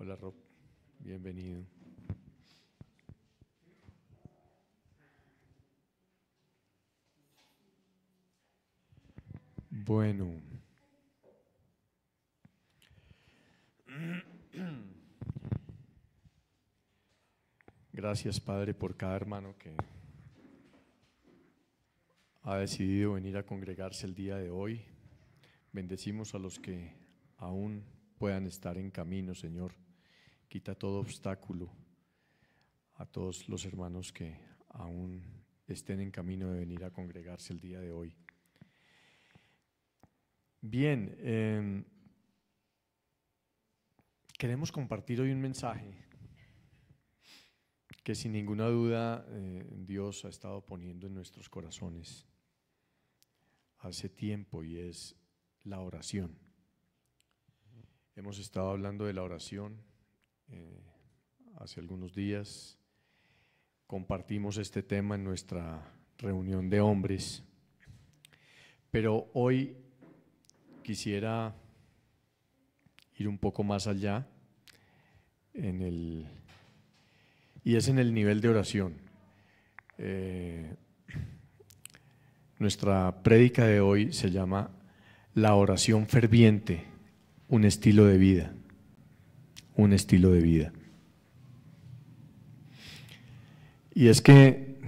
Hola Rob, bienvenido. Bueno, gracias Padre por cada hermano que ha decidido venir a congregarse el día de hoy. Bendecimos a los que aún puedan estar en camino, Señor. Quita todo obstáculo a todos los hermanos que aún estén en camino de venir a congregarse el día de hoy. Bien, queremos compartir hoy un mensaje que sin ninguna duda Dios ha estado poniendo en nuestros corazones hace tiempo, y es la oración. Hemos estado hablando de la oración hace algunos días, compartimos este tema en nuestra reunión de hombres, pero hoy quisiera ir un poco más allá y es en el nivel de oración. Nuestra prédica de hoy se llama La oración ferviente, un estilo de vida, un estilo de vida. Y es que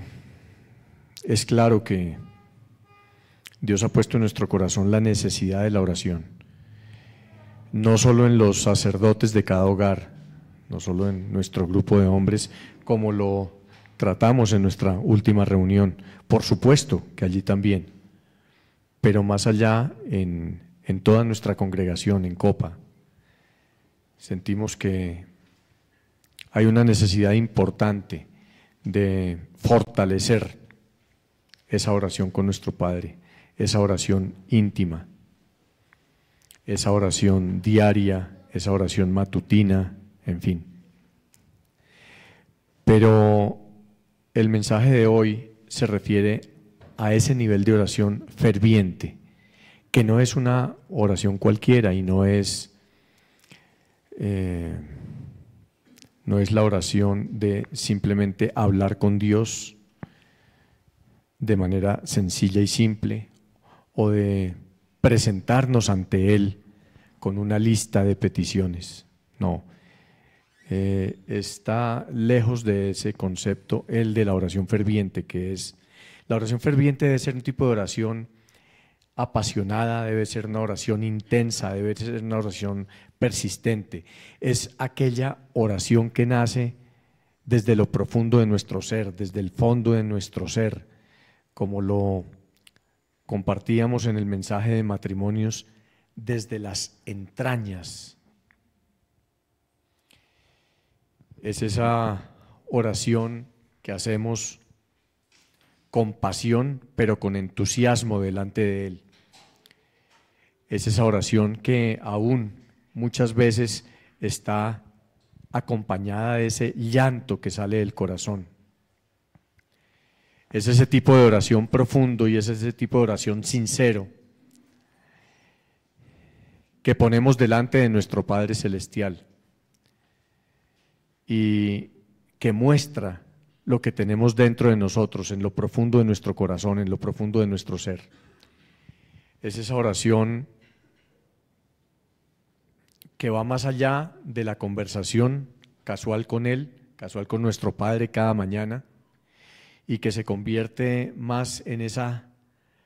es claro que Dios ha puesto en nuestro corazón la necesidad de la oración, no solo en los sacerdotes de cada hogar, no solo en nuestro grupo de hombres, como lo tratamos en nuestra última reunión, por supuesto que allí también, pero más allá en toda nuestra congregación, en Copa, sentimos que hay una necesidad importante de fortalecer esa oración con nuestro Padre, esa oración íntima, esa oración diaria, esa oración matutina, en fin. Pero el mensaje de hoy se refiere a ese nivel de oración ferviente, que no es una oración cualquiera y no es la oración de simplemente hablar con Dios de manera sencilla y simple, o de presentarnos ante Él con una lista de peticiones. No, está lejos de ese concepto el de la oración ferviente, que es, la oración ferviente debe ser un tipo de oración apasionada, debe ser una oración intensa, debe ser una oración persistente. Es aquella oración que nace desde lo profundo de nuestro ser, desde el fondo de nuestro ser, como lo compartíamos en el mensaje de matrimonios, desde las entrañas. Es esa oración que hacemos con pasión, pero con entusiasmo delante de Él. Es esa oración que aún muchas veces está acompañada de ese llanto que sale del corazón. Es ese tipo de oración profundo y es ese tipo de oración sincero que ponemos delante de nuestro Padre Celestial y que muestra lo que tenemos dentro de nosotros, en lo profundo de nuestro corazón, en lo profundo de nuestro ser. Es esa oración que va más allá de la conversación casual con Él, casual con nuestro Padre cada mañana, y que se convierte más en esa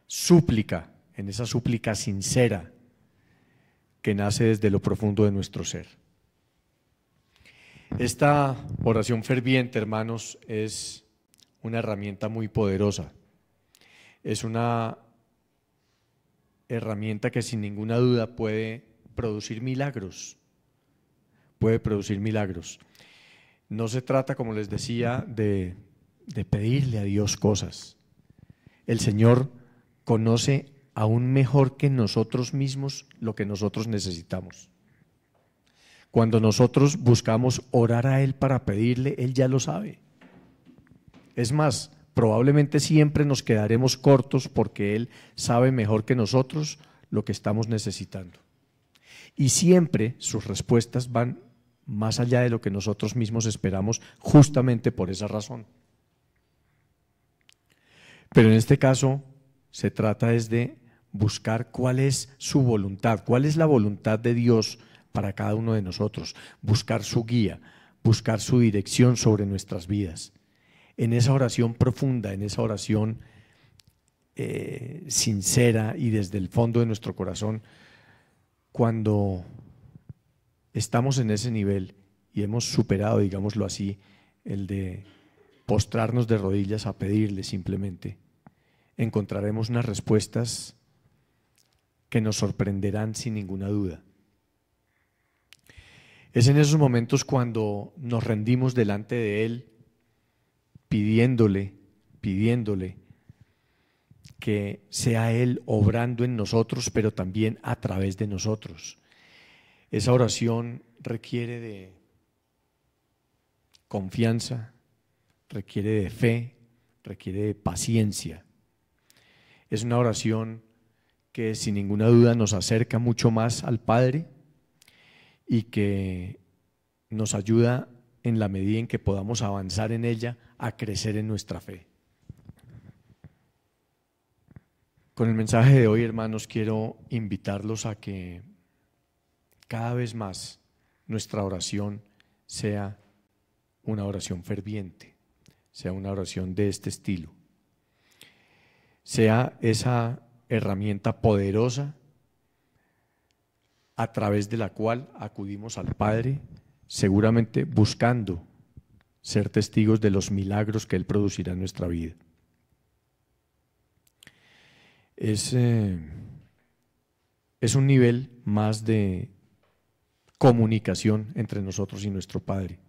súplica sincera que nace desde lo profundo de nuestro ser. Esta oración ferviente, hermanos, es una herramienta muy poderosa. Es una herramienta que sin ninguna duda puede producir milagros. Puede producir milagros. No se trata, como les decía, de pedirle a Dios cosas. El Señor conoce aún mejor que nosotros mismos lo que nosotros necesitamos. Cuando nosotros buscamos orar a Él para pedirle, Él ya lo sabe. Es más, probablemente siempre nos quedaremos cortos porque Él sabe mejor que nosotros lo que estamos necesitando. Y siempre sus respuestas van más allá de lo que nosotros mismos esperamos, justamente por esa razón. Pero en este caso se trata es de buscar cuál es su voluntad, cuál es la voluntad de Dios para cada uno de nosotros, buscar su guía, buscar su dirección sobre nuestras vidas. En esa oración profunda, en esa oración sincera y desde el fondo de nuestro corazón, cuando estamos en ese nivel y hemos superado, digámoslo así, el de postrarnos de rodillas a pedirle simplemente, encontraremos unas respuestas que nos sorprenderán sin ninguna duda. Es en esos momentos cuando nos rendimos delante de Él, pidiéndole que sea Él obrando en nosotros, pero también a través de nosotros. Esa oración requiere de confianza, requiere de fe, requiere de paciencia. Es una oración que sin ninguna duda nos acerca mucho más al Padre y que nos ayuda en la medida en que podamos avanzar en ella a crecer en nuestra fe. Con el mensaje de hoy, hermanos, quiero invitarlos a que cada vez más nuestra oración sea una oración ferviente, sea una oración de este estilo, sea esa herramienta poderosa a través de la cual acudimos al Padre, seguramente buscando ser testigos de los milagros que Él producirá en nuestra vida. Es un nivel más de comunicación entre nosotros y nuestro Padre.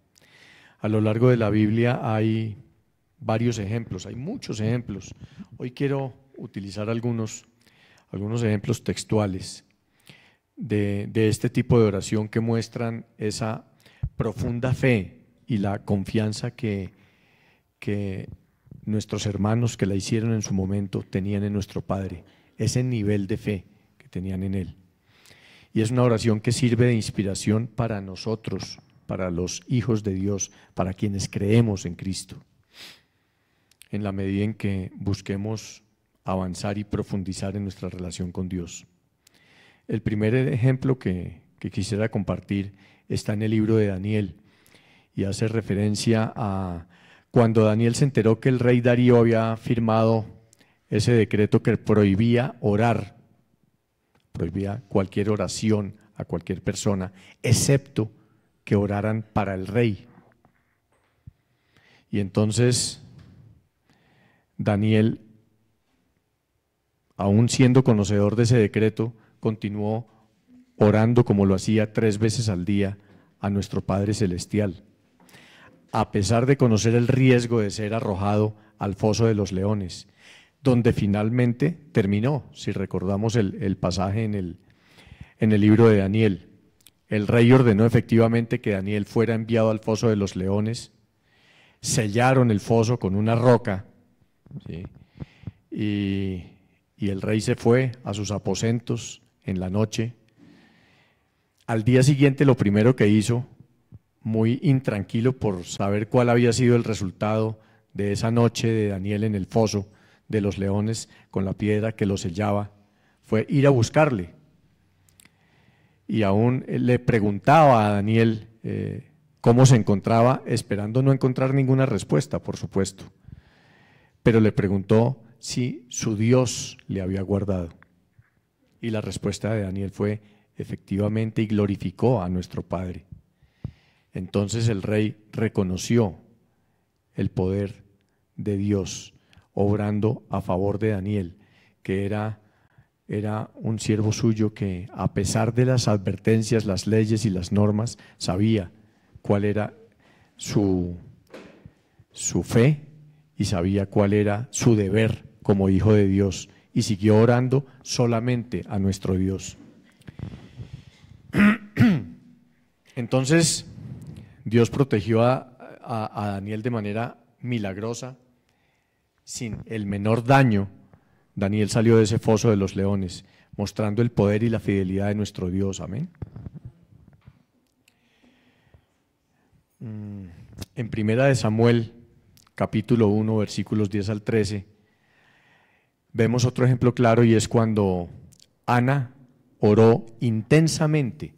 A lo largo de la Biblia hay varios ejemplos, hay muchos ejemplos. Hoy quiero utilizar algunos ejemplos textuales de este tipo de oración que muestran esa profunda fe y la confianza que nuestros hermanos que la hicieron en su momento tenían en nuestro Padre, ese nivel de fe que tenían en Él. Y es una oración que sirve de inspiración para nosotros, para los hijos de Dios, para quienes creemos en Cristo, en la medida en que busquemos avanzar y profundizar en nuestra relación con Dios. El primer ejemplo que quisiera compartir está en el libro de Daniel y hace referencia a cuando Daniel se enteró que el rey Darío había firmado ese decreto que prohibía orar, prohibía cualquier oración a cualquier persona, excepto que oraran para el rey. Y entonces Daniel, aún siendo conocedor de ese decreto, continuó orando como lo hacía 3 veces al día a nuestro Padre Celestial, a pesar de conocer el riesgo de ser arrojado al foso de los leones, donde finalmente terminó, si recordamos el pasaje en el libro de Daniel. El rey ordenó efectivamente que Daniel fuera enviado al foso de los leones, sellaron el foso con una roca, ¿sí? Y el rey se fue a sus aposentos en la noche. Al día siguiente lo primero que hizo, muy intranquilo por saber cuál había sido el resultado de esa noche de Daniel en el foso de los leones con la piedra que lo sellaba, fue ir a buscarle. Y aún le preguntaba a Daniel cómo se encontraba, esperando no encontrar ninguna respuesta, por supuesto. Pero le preguntó si su Dios le había guardado. Y la respuesta de Daniel fue efectivamente, y glorificó a nuestro Padre. Entonces el rey reconoció el poder de Dios obrando a favor de Daniel, que era un siervo suyo que, a pesar de las advertencias, las leyes y las normas, sabía cuál era su fe y sabía cuál era su deber como hijo de Dios, y siguió orando solamente a nuestro Dios. Entonces Dios protegió a Daniel de manera milagrosa, sin el menor daño. Daniel salió de ese foso de los leones, mostrando el poder y la fidelidad de nuestro Dios. Amén. En Primera de Samuel, capítulo 1, versículos 10 al 13, vemos otro ejemplo claro, y es cuando Ana oró intensamente,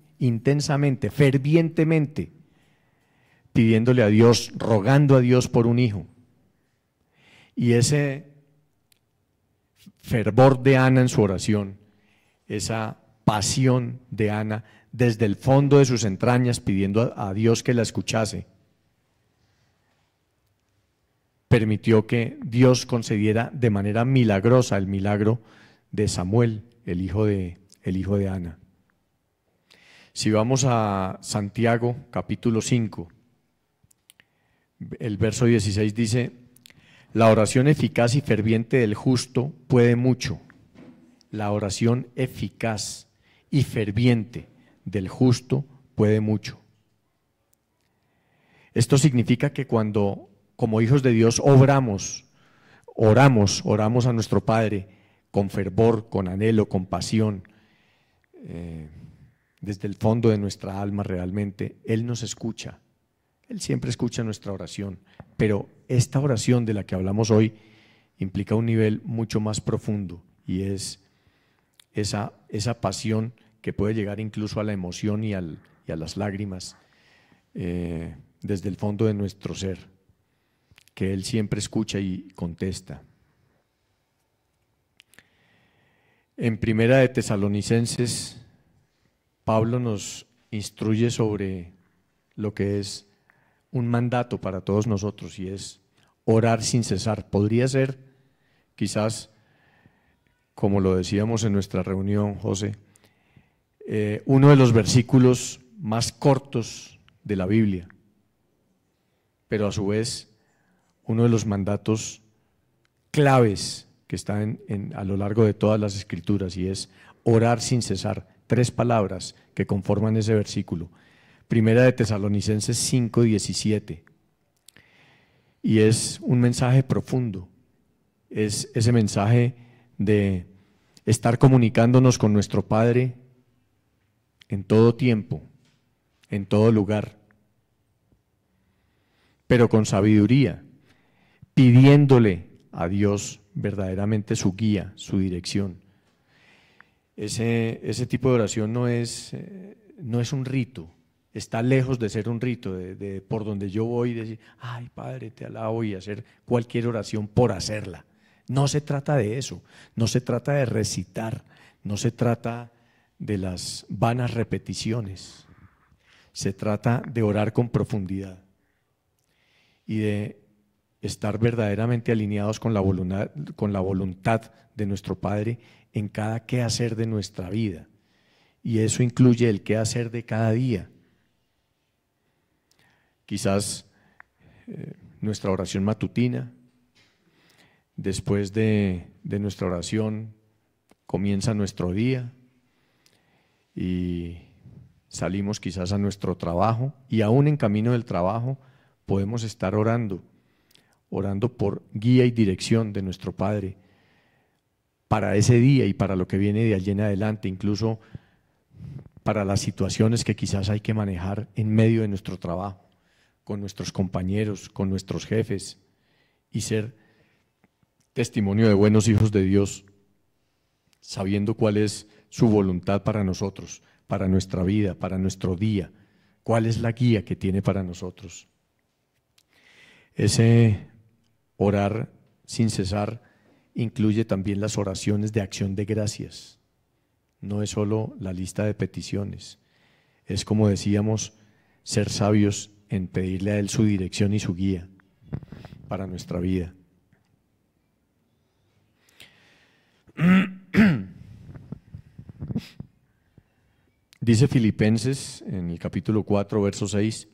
fervientemente, pidiéndole a Dios, rogando a Dios por un hijo. Y ese fervor de Ana en su oración, esa pasión de Ana desde el fondo de sus entrañas pidiendo a Dios que la escuchase, permitió que Dios concediera de manera milagrosa el milagro de Samuel, el hijo de Ana. Si vamos a Santiago, capítulo 5, el verso 16 dice: la oración eficaz y ferviente del justo puede mucho. La oración eficaz y ferviente del justo puede mucho. Esto significa que cuando, como hijos de Dios, oramos a nuestro Padre con fervor, con anhelo, con pasión, desde el fondo de nuestra alma realmente, Él nos escucha. Él siempre escucha nuestra oración, pero esta oración de la que hablamos hoy implica un nivel mucho más profundo, y es esa pasión que puede llegar incluso a la emoción y a las lágrimas, desde el fondo de nuestro ser, que Él siempre escucha y contesta. En Primera de Tesalonicenses, Pablo nos instruye sobre lo que es un mandato para todos nosotros, y es orar sin cesar. Podría ser, quizás, como lo decíamos en nuestra reunión, José, uno de los versículos más cortos de la Biblia, pero a su vez uno de los mandatos claves que están a lo largo de todas las Escrituras, y es orar sin cesar. 3 palabras que conforman ese versículo. Primera de Tesalonicenses 5:17, y es un mensaje profundo, es ese mensaje de estar comunicándonos con nuestro Padre en todo tiempo, en todo lugar, pero con sabiduría, pidiéndole a Dios verdaderamente su guía, su dirección. Ese tipo de oración no es un rito. Está lejos de ser un rito, de por donde yo voy decir: ay, Padre, te alabo, y hacer cualquier oración por hacerla. No se trata de eso, no se trata de recitar, no se trata de las vanas repeticiones. Se trata de orar con profundidad y de estar verdaderamente alineados con la voluntad de nuestro Padre en cada quehacer de nuestra vida. Y eso incluye el quehacer de cada día. Quizás nuestra oración matutina, después de nuestra oración comienza nuestro día y salimos quizás a nuestro trabajo, y aún en camino del trabajo podemos estar orando por guía y dirección de nuestro Padre para ese día y para lo que viene de allí en adelante, incluso para las situaciones que quizás hay que manejar en medio de nuestro trabajo, con nuestros compañeros, con nuestros jefes, y ser testimonio de buenos hijos de Dios, sabiendo cuál es su voluntad para nosotros, para nuestra vida, para nuestro día, cuál es la guía que tiene para nosotros. Ese orar sin cesar incluye también las oraciones de acción de gracias. No es solo la lista de peticiones, es, como decíamos, ser sabios en pedirle a Él su dirección y su guía para nuestra vida. Dice Filipenses en el capítulo 4, verso 6: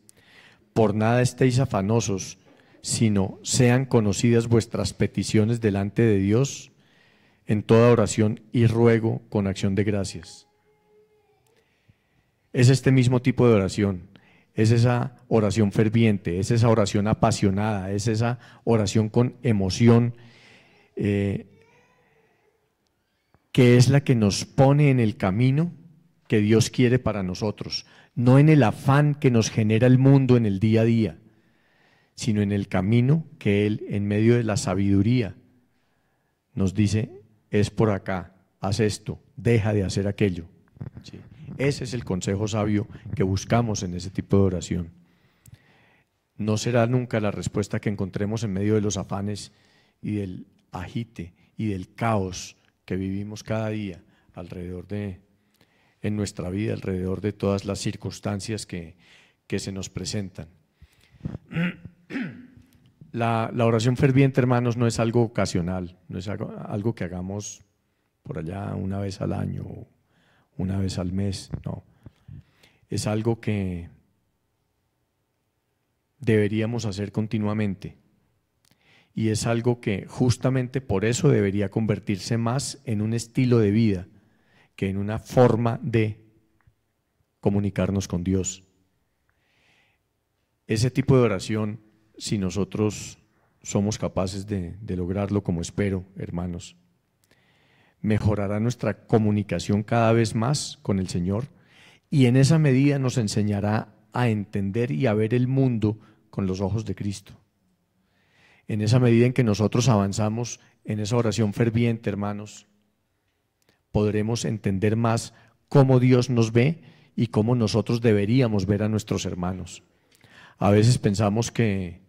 por nada estéis afanosos, sino sean conocidas vuestras peticiones delante de Dios en toda oración y ruego con acción de gracias. Es este mismo tipo de oración, es esa oración ferviente, es esa oración apasionada, es esa oración con emoción, que es la que nos pone en el camino que Dios quiere para nosotros, no en el afán que nos genera el mundo en el día a día, sino en el camino que Él, en medio de la sabiduría, nos dice, es por acá, haz esto, deja de hacer aquello. ¿Sí? Ese es el consejo sabio que buscamos en ese tipo de oración. No será nunca la respuesta que encontremos en medio de los afanes y del agite y del caos que vivimos cada día en nuestra vida, alrededor de todas las circunstancias que se nos presentan. La oración ferviente, hermanos, no es algo ocasional, no es algo que hagamos por allá una vez al año, una vez al mes, no. Es algo que deberíamos hacer continuamente y es algo que justamente por eso debería convertirse más en un estilo de vida que en una forma de comunicarnos con Dios. Ese tipo de oración, si nosotros somos capaces de lograrlo, como espero, hermanos, mejorará nuestra comunicación cada vez más con el Señor y en esa medida nos enseñará a entender y a ver el mundo con los ojos de Cristo. En esa medida en que nosotros avanzamos en esa oración ferviente, hermanos, podremos entender más cómo Dios nos ve y cómo nosotros deberíamos ver a nuestros hermanos. A veces pensamos que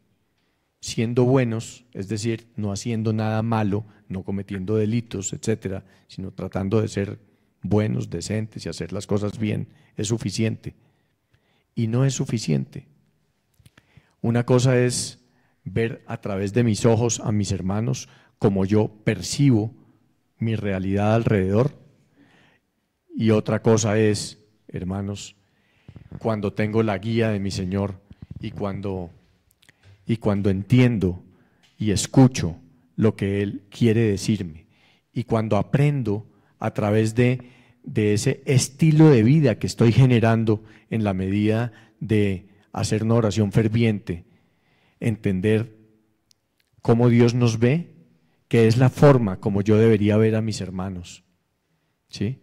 siendo buenos, es decir, no haciendo nada malo, no cometiendo delitos, etcétera, sino tratando de ser buenos, decentes y hacer las cosas bien, es suficiente. Y no es suficiente. Una cosa es ver a través de mis ojos a mis hermanos como yo percibo mi realidad alrededor. Y otra cosa es, hermanos, cuando tengo la guía de mi Señor y cuando entiendo y escucho lo que Él quiere decirme y cuando aprendo a través de ese estilo de vida que estoy generando en la medida de hacer una oración ferviente, entender cómo Dios nos ve, que es la forma como yo debería ver a mis hermanos. ¿Sí?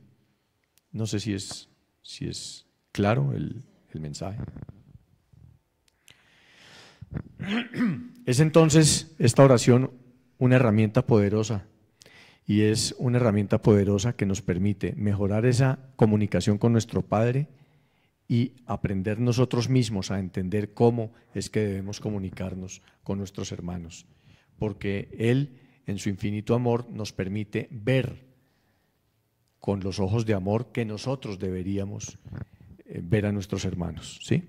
No sé si es claro el mensaje. Es entonces esta oración una herramienta poderosa y es una herramienta poderosa que nos permite mejorar esa comunicación con nuestro Padre y aprender nosotros mismos a entender cómo es que debemos comunicarnos con nuestros hermanos, porque Él en su infinito amor nos permite ver con los ojos de amor que nosotros deberíamos ver a nuestros hermanos, ¿sí?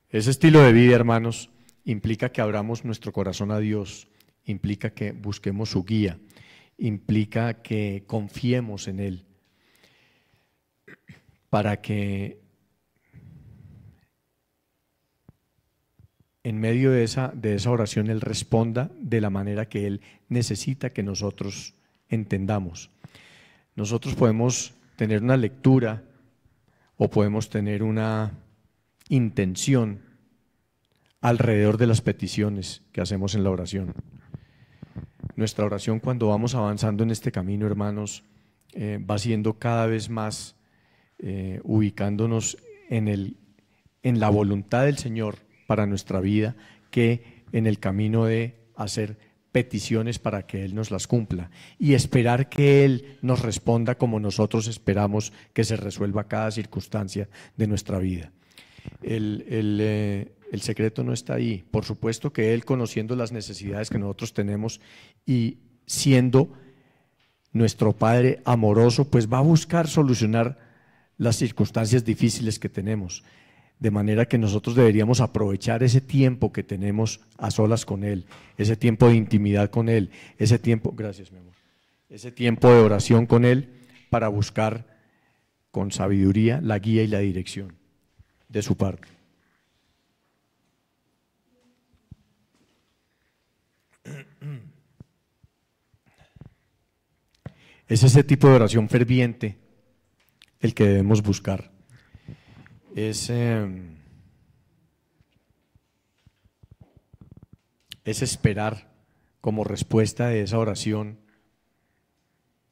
Ese estilo de vida, hermanos, implica que abramos nuestro corazón a Dios, implica que busquemos su guía, implica que confiemos en Él, para que en medio de esa oración Él responda de la manera que Él necesita que nosotros entendamos. Nosotros podemos tener una lectura o podemos tener una intención alrededor de las peticiones que hacemos en la oración. Nuestra oración, cuando vamos avanzando en este camino, hermanos, va siendo cada vez más ubicándonos en la voluntad del Señor para nuestra vida, que en el camino de hacer peticiones para que Él nos las cumpla y esperar que Él nos responda como nosotros esperamos que se resuelva cada circunstancia de nuestra vida. El secreto no está ahí. Por supuesto que Él, conociendo las necesidades que nosotros tenemos y siendo nuestro Padre amoroso, pues va a buscar solucionar las circunstancias difíciles que tenemos, de manera que nosotros deberíamos aprovechar ese tiempo que tenemos a solas con Él, ese tiempo de intimidad con Él, ese tiempo, gracias mi amor, ese tiempo de oración con Él para buscar con sabiduría la guía y la dirección de su parte. Es ese tipo de oración ferviente el que debemos buscar. Es esperar como respuesta de esa oración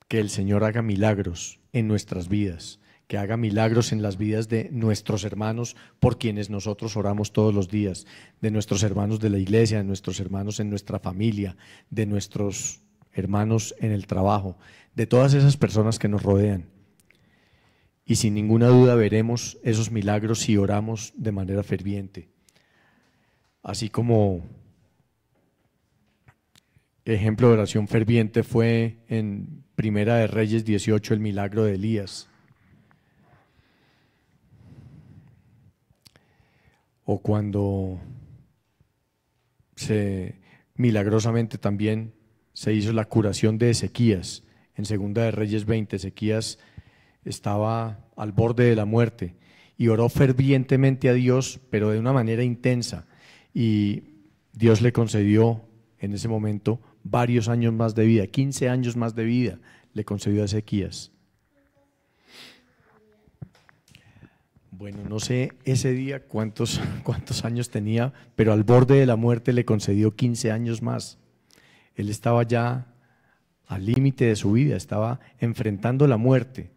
que el Señor haga milagros en nuestras vidas, que haga milagros en las vidas de nuestros hermanos por quienes nosotros oramos todos los días, de nuestros hermanos de la iglesia, de nuestros hermanos en nuestra familia, de nuestros hermanos en el trabajo, de todas esas personas que nos rodean. Y sin ninguna duda veremos esos milagros si oramos de manera ferviente. Así como ejemplo de oración ferviente fue en Primera de Reyes 18 el milagro de Elías. O cuando milagrosamente también se hizo la curación de Ezequías. En Segunda de Reyes 20, Ezequías estaba al borde de la muerte y oró fervientemente a Dios, pero de una manera intensa. Y Dios le concedió en ese momento varios años más de vida, 15 años más de vida le concedió a Ezequías. Bueno, no sé ese día cuántos años tenía, pero al borde de la muerte le concedió 15 años más. Él estaba ya al límite de su vida, estaba enfrentando la muerte.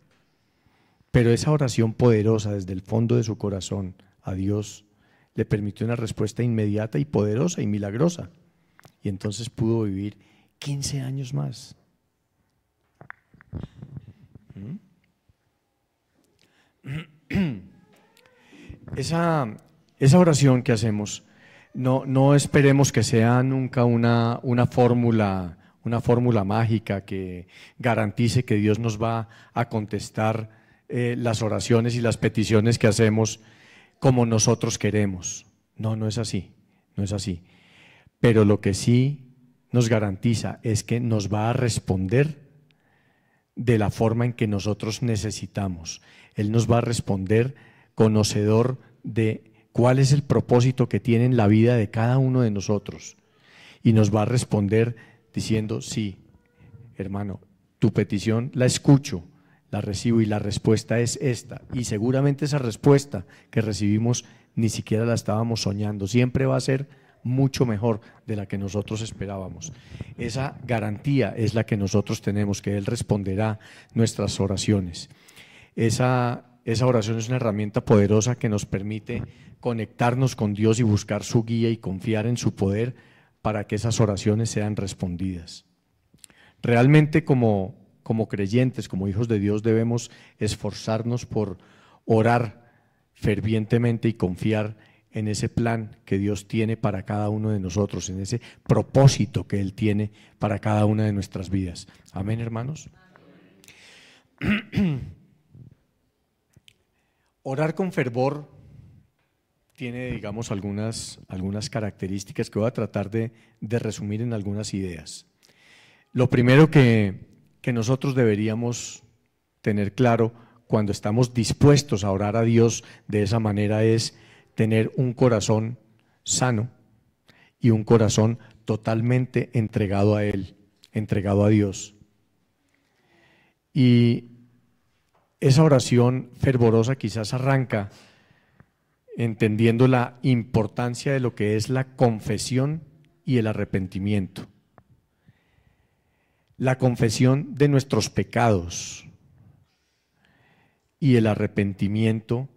Pero esa oración poderosa desde el fondo de su corazón a Dios le permitió una respuesta inmediata y poderosa y milagrosa. Y entonces pudo vivir 15 años más. Esa oración que hacemos, no esperemos que sea nunca una fórmula mágica que garantice que Dios nos va a contestar las oraciones y las peticiones que hacemos como nosotros queremos. No es así, no es así. Pero lo que sí nos garantiza es que nos va a responder de la forma en que nosotros necesitamos. Él nos va a responder conocedor de cuál es el propósito que tiene en la vida de cada uno de nosotros. Y nos va a responder diciendo, sí, hermano, tu petición la escucho, la recibo y la respuesta es esta. Y seguramente esa respuesta que recibimos ni siquiera la estábamos soñando. Siempre va a ser mucho mejor de la que nosotros esperábamos. Esa garantía es la que nosotros tenemos, que Él responderá nuestras oraciones. Esa oración es una herramienta poderosa que nos permite conectarnos con Dios y buscar su guía y confiar en su poder para que esas oraciones sean respondidas. Realmente como creyentes, como hijos de Dios, debemos esforzarnos por orar fervientemente y confiar en ese plan que Dios tiene para cada uno de nosotros, en ese propósito que Él tiene para cada una de nuestras vidas. Amén, hermanos. Orar con fervor tiene, digamos, algunas características que voy a tratar de resumir en algunas ideas. Lo primero que nosotros deberíamos tener claro cuando estamos dispuestos a orar a Dios de esa manera es tener un corazón sano y un corazón totalmente entregado a Él, entregado a Dios. Y esa oración fervorosa quizás arranca entendiendo la importancia de lo que es la confesión y el arrepentimiento. La confesión de nuestros pecados y el arrepentimiento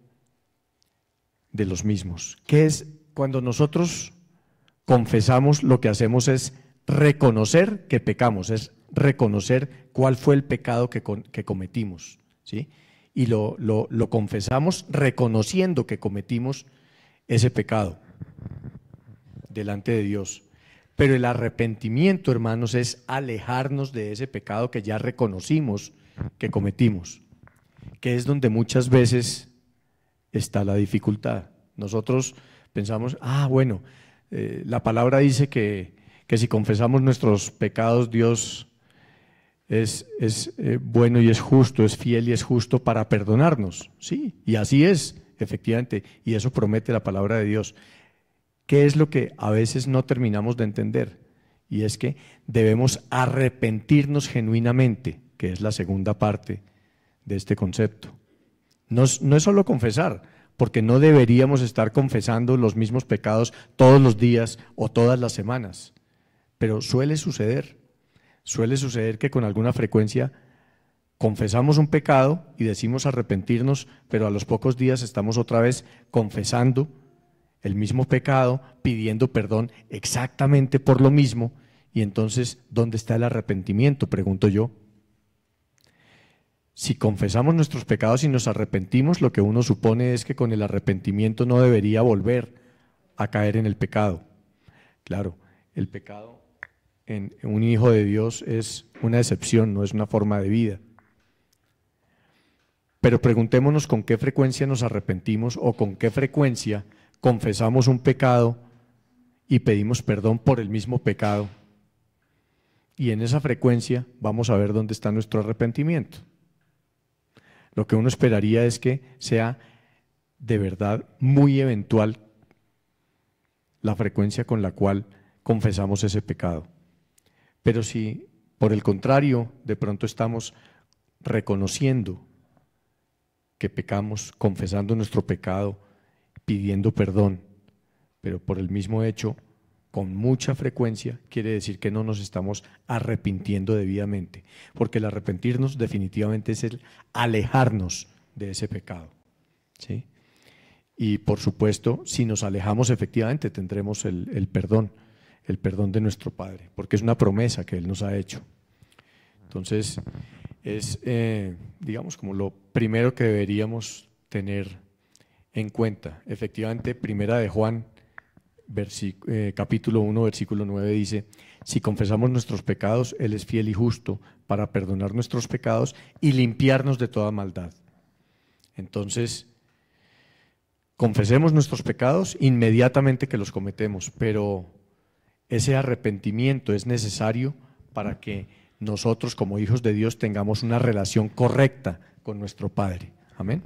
de los mismos. ¿Qué es? Cuando nosotros confesamos, lo que hacemos es reconocer que pecamos, es reconocer cuál fue el pecado que cometimos, ¿sí? Y lo confesamos reconociendo que cometimos ese pecado delante de Dios. Pero el arrepentimiento, hermanos, es alejarnos de ese pecado que ya reconocimos que cometimos, que es donde muchas veces está la dificultad. Nosotros pensamos, bueno, la palabra dice que si confesamos nuestros pecados, Dios es bueno y es justo, es fiel y es justo para perdonarnos. Sí, y así es, efectivamente, y eso promete la palabra de Dios. ¿Qué es lo que a veces no terminamos de entender? Y es que debemos arrepentirnos genuinamente, que es la segunda parte de este concepto. No es solo confesar, porque no deberíamos estar confesando los mismos pecados todos los días o todas las semanas, pero suele suceder que con alguna frecuencia confesamos un pecado y decimos arrepentirnos, pero a los pocos días estamos otra vez confesando el mismo pecado, pidiendo perdón exactamente por lo mismo. Y entonces, ¿dónde está el arrepentimiento?, pregunto yo. Si confesamos nuestros pecados y nos arrepentimos, lo que uno supone es que con el arrepentimiento no debería volver a caer en el pecado. Claro, el pecado en un hijo de Dios es una excepción, no es una forma de vida. Pero preguntémonos con qué frecuencia nos arrepentimos o con qué frecuencia confesamos un pecado y pedimos perdón por el mismo pecado. Y en esa frecuencia vamos a ver dónde está nuestro arrepentimiento. Lo que uno esperaría es que sea de verdad muy eventual la frecuencia con la cual confesamos ese pecado. Pero si por el contrario de pronto estamos reconociendo que pecamos, confesando nuestro pecado, pidiendo perdón, pero por el mismo hecho, con mucha frecuencia, quiere decir que no nos estamos arrepintiendo debidamente, porque el arrepentirnos definitivamente es el alejarnos de ese pecado, ¿sí? Y por supuesto, si nos alejamos efectivamente tendremos el perdón de nuestro Padre, porque es una promesa que Él nos ha hecho. Entonces, es, digamos, como lo primero que deberíamos tener en cuenta. Efectivamente, Primera de Juan, capítulo 1, versículo 9 dice: si confesamos nuestros pecados, Él es fiel y justo para perdonar nuestros pecados y limpiarnos de toda maldad. Entonces, confesemos nuestros pecados inmediatamente que los cometemos, pero ese arrepentimiento es necesario para que nosotros como hijos de Dios tengamos una relación correcta con nuestro Padre. Amén.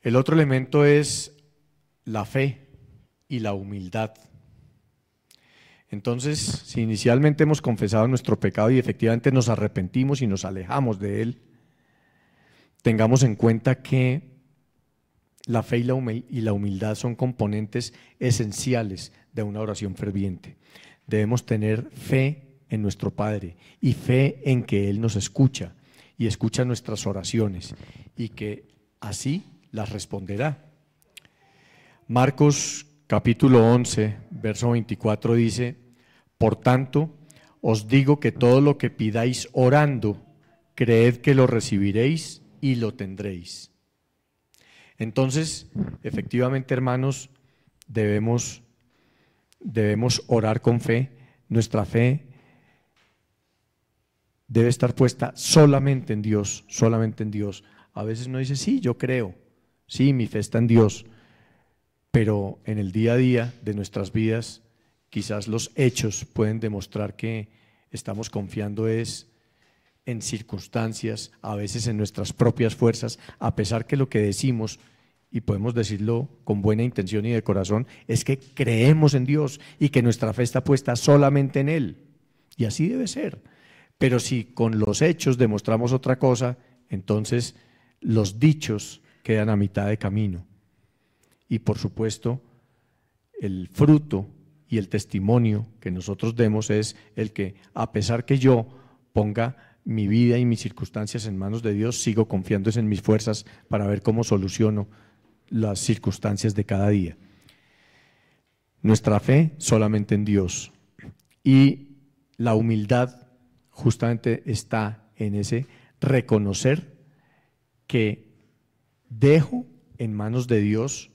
El otro elemento es la fe y la humildad. Entonces, si inicialmente hemos confesado nuestro pecado y efectivamente nos arrepentimos y nos alejamos de él, tengamos en cuenta que la fe y la humildad son componentes esenciales de una oración ferviente. Debemos tener fe en nuestro Padre y fe en que Él nos escucha y escucha nuestras oraciones y que así las responderá. Marcos capítulo 11, verso 24 dice: por tanto, os digo que todo lo que pidáis orando, creed que lo recibiréis y lo tendréis. Entonces, efectivamente, hermanos, debemos orar con fe. Nuestra fe debe estar puesta solamente en Dios, solamente en Dios. A veces uno dice: sí, yo creo, sí, mi fe está en Dios, pero en el día a día de nuestras vidas, quizás los hechos pueden demostrar que estamos confiando en circunstancias, a veces en nuestras propias fuerzas, a pesar que lo que decimos, y podemos decirlo con buena intención y de corazón, es que creemos en Dios y que nuestra fe está puesta solamente en Él. Y así debe ser. Pero si con los hechos demostramos otra cosa, entonces los dichos quedan a mitad de camino. Y por supuesto, el fruto y el testimonio que nosotros demos es el que, a pesar que yo ponga mi vida y mis circunstancias en manos de Dios, sigo confiando en mis fuerzas para ver cómo soluciono las circunstancias de cada día. Nuestra fe solamente en Dios, y la humildad justamente está en ese reconocer que dejo en manos de Dios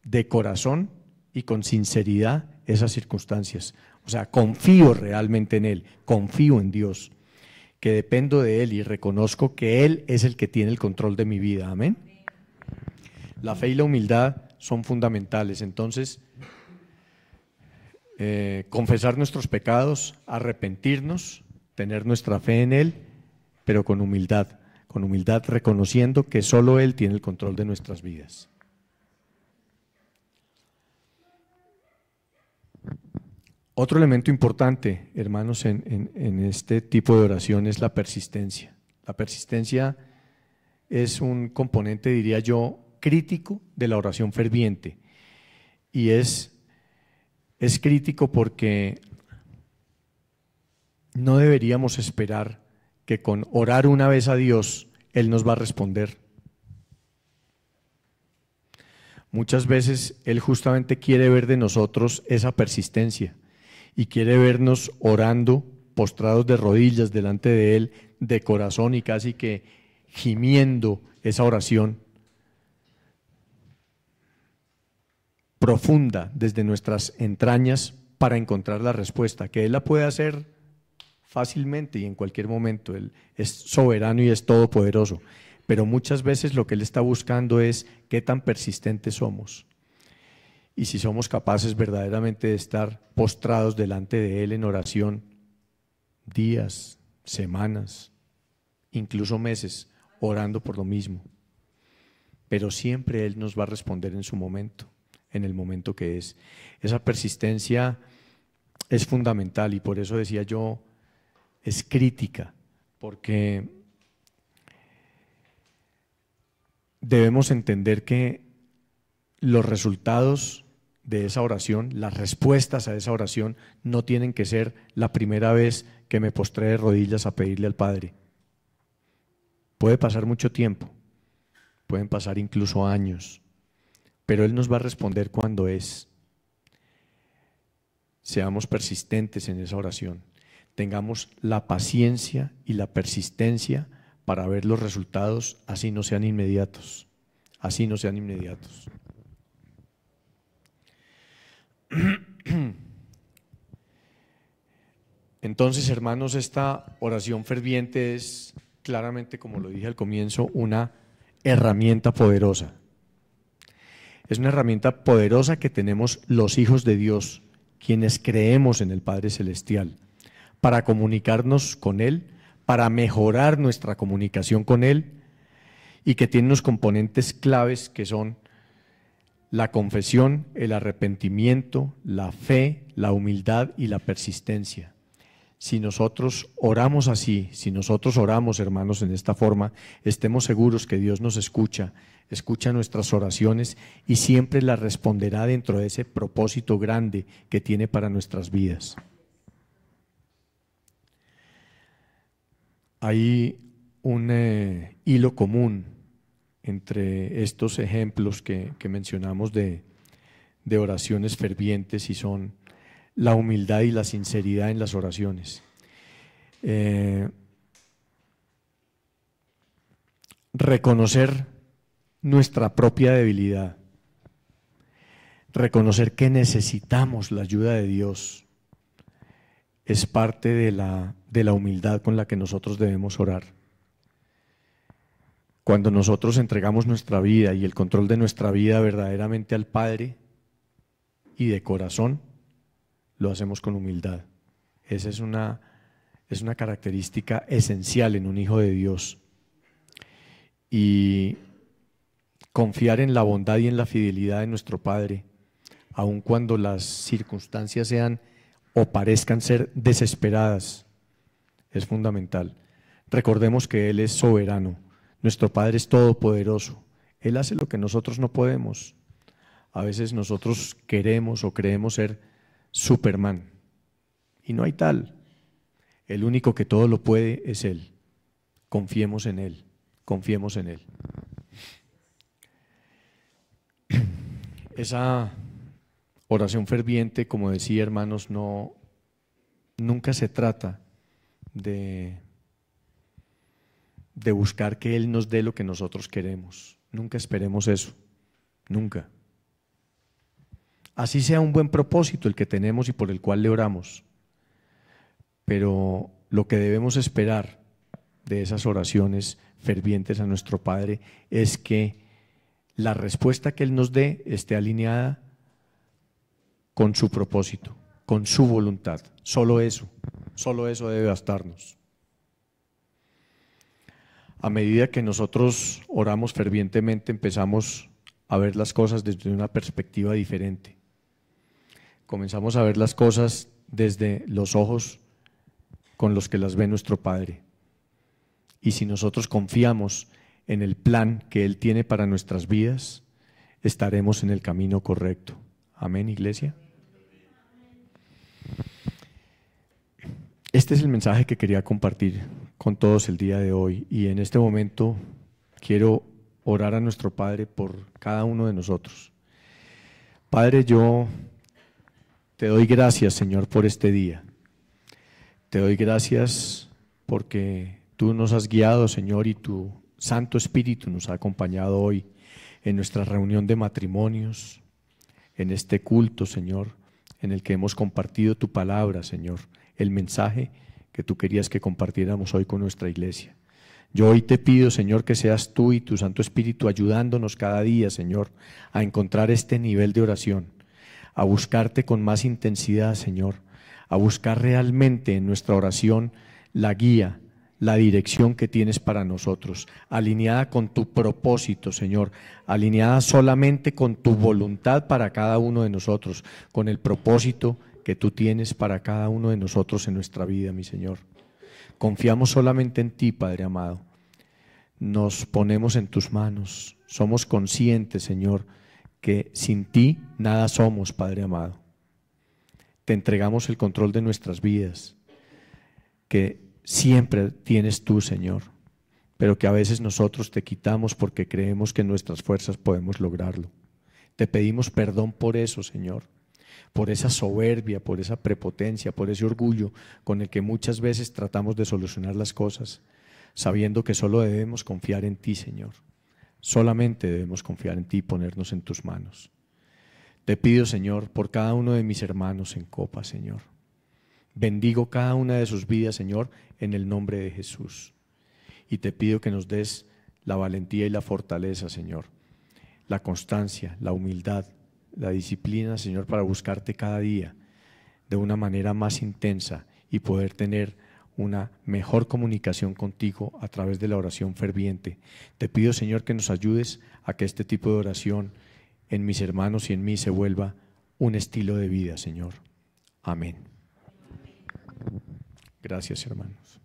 de corazón y con sinceridad esas circunstancias. O sea, confío realmente en Él, confío en Dios, que dependo de Él y reconozco que Él es el que tiene el control de mi vida. Amén. La fe y la humildad son fundamentales. Entonces, confesar nuestros pecados, arrepentirnos, tener nuestra fe en Él, pero con humildad reconociendo que solo Él tiene el control de nuestras vidas. Otro elemento importante, hermanos, en este tipo de oración es la persistencia. La persistencia es un componente, diría yo, crítico de la oración ferviente, y es crítico porque no deberíamos esperar que con orar una vez a Dios, Él nos va a responder. Muchas veces Él justamente quiere ver de nosotros esa persistencia y quiere vernos orando, postrados de rodillas delante de Él, de corazón y casi que gimiendo esa oración profunda desde nuestras entrañas para encontrar la respuesta, que Él la puede hacer fácilmente y en cualquier momento. Él es soberano y es todopoderoso, pero muchas veces lo que Él está buscando es qué tan persistentes somos y si somos capaces verdaderamente de estar postrados delante de Él en oración días, semanas, incluso meses, orando por lo mismo. Pero siempre Él nos va a responder en su momento, en el momento que es. Esa persistencia es fundamental y por eso decía yo, es crítica, porque debemos entender que los resultados de esa oración, las respuestas a esa oración, no tienen que ser la primera vez que me postré de rodillas a pedirle al Padre. Puede pasar mucho tiempo, pueden pasar incluso años, pero Él nos va a responder cuando es. Seamos persistentes en esa oración, tengamos la paciencia y la persistencia para ver los resultados, así no sean inmediatos, así no sean inmediatos. Entonces, hermanos, esta oración ferviente es claramente, como lo dije al comienzo, una herramienta poderosa. Es una herramienta poderosa que tenemos los hijos de Dios, quienes creemos en el Padre Celestial, para comunicarnos con Él, para mejorar nuestra comunicación con Él, y que tiene unos componentes claves que son la confesión, el arrepentimiento, la fe, la humildad y la persistencia. Si nosotros oramos así, si nosotros oramos, hermanos, en esta forma, estemos seguros que Dios nos escucha, escucha nuestras oraciones y siempre las responderá dentro de ese propósito grande que tiene para nuestras vidas. Hay un hilo común entre estos ejemplos que mencionamos de oraciones fervientes y son la humildad y la sinceridad en las oraciones. Reconocer nuestra propia debilidad, reconocer que necesitamos la ayuda de Dios, es parte de la humildad con la que nosotros debemos orar. Cuando nosotros entregamos nuestra vida y el control de nuestra vida verdaderamente al Padre y de corazón, lo hacemos con humildad. Esa es una característica esencial en un hijo de Dios. Y confiar en la bondad y en la fidelidad de nuestro Padre, aun cuando las circunstancias sean o parezcan ser desesperadas, es fundamental. Recordemos que Él es soberano. Nuestro Padre es todopoderoso. Él hace lo que nosotros no podemos. A veces nosotros queremos o creemos ser Superman. Y no hay tal. El único que todo lo puede es Él. Confiemos en Él. Confiemos en Él. Esa oración ferviente, como decía, hermanos, nunca se trata de buscar que Él nos dé lo que nosotros queremos. Nunca esperemos eso, nunca. Así sea un buen propósito el que tenemos y por el cual le oramos, pero lo que debemos esperar de esas oraciones fervientes a nuestro Padre es que la respuesta que Él nos dé esté alineada con su propósito, con su voluntad. Solo eso debe bastarnos. A medida que nosotros oramos fervientemente, empezamos a ver las cosas desde una perspectiva diferente. Comenzamos a ver las cosas desde los ojos con los que las ve nuestro Padre. Y si nosotros confiamos en el plan que Él tiene para nuestras vidas, estaremos en el camino correcto. Amén, iglesia. Este es el mensaje que quería compartir con todos el día de hoy. Y en este momento quiero orar a nuestro Padre por cada uno de nosotros. Padre, yo te doy gracias, Señor, por este día. Te doy gracias porque tú nos has guiado, Señor, y tu Santo Espíritu nos ha acompañado hoy en nuestra reunión de matrimonios, en este culto, Señor, en el que hemos compartido tu palabra, Señor, el mensaje que tú querías que compartiéramos hoy con nuestra iglesia. Yo hoy te pido, Señor, que seas tú y tu Santo Espíritu ayudándonos cada día, Señor, a encontrar este nivel de oración, a buscarte con más intensidad, Señor, a buscar realmente en nuestra oración la guía, la dirección que tienes para nosotros, alineada con tu propósito, Señor, alineada solamente con tu voluntad para cada uno de nosotros, con el propósito que tú tienes para cada uno de nosotros en nuestra vida, mi Señor. Confiamos solamente en ti, Padre amado. Nos ponemos en tus manos. Somos conscientes, Señor, que sin ti nada somos, Padre amado. Te entregamos el control de nuestras vidas, que siempre tienes tú, Señor, pero que a veces nosotros te quitamos porque creemos que en nuestras fuerzas podemos lograrlo. Te pedimos perdón por eso, Señor, por esa soberbia, por esa prepotencia, por ese orgullo con el que muchas veces tratamos de solucionar las cosas, sabiendo que solo debemos confiar en ti, Señor. Solamente debemos confiar en ti y ponernos en tus manos. Te pido, Señor, por cada uno de mis hermanos en Copa, Señor. Bendigo cada una de sus vidas, Señor, en el nombre de Jesús. Y te pido que nos des la valentía y la fortaleza, Señor, la constancia, la humildad, la disciplina, Señor, para buscarte cada día de una manera más intensa y poder tener una mejor comunicación contigo a través de la oración ferviente. Te pido, Señor, que nos ayudes a que este tipo de oración en mis hermanos y en mí se vuelva un estilo de vida, Señor. Amén. Gracias, hermanos.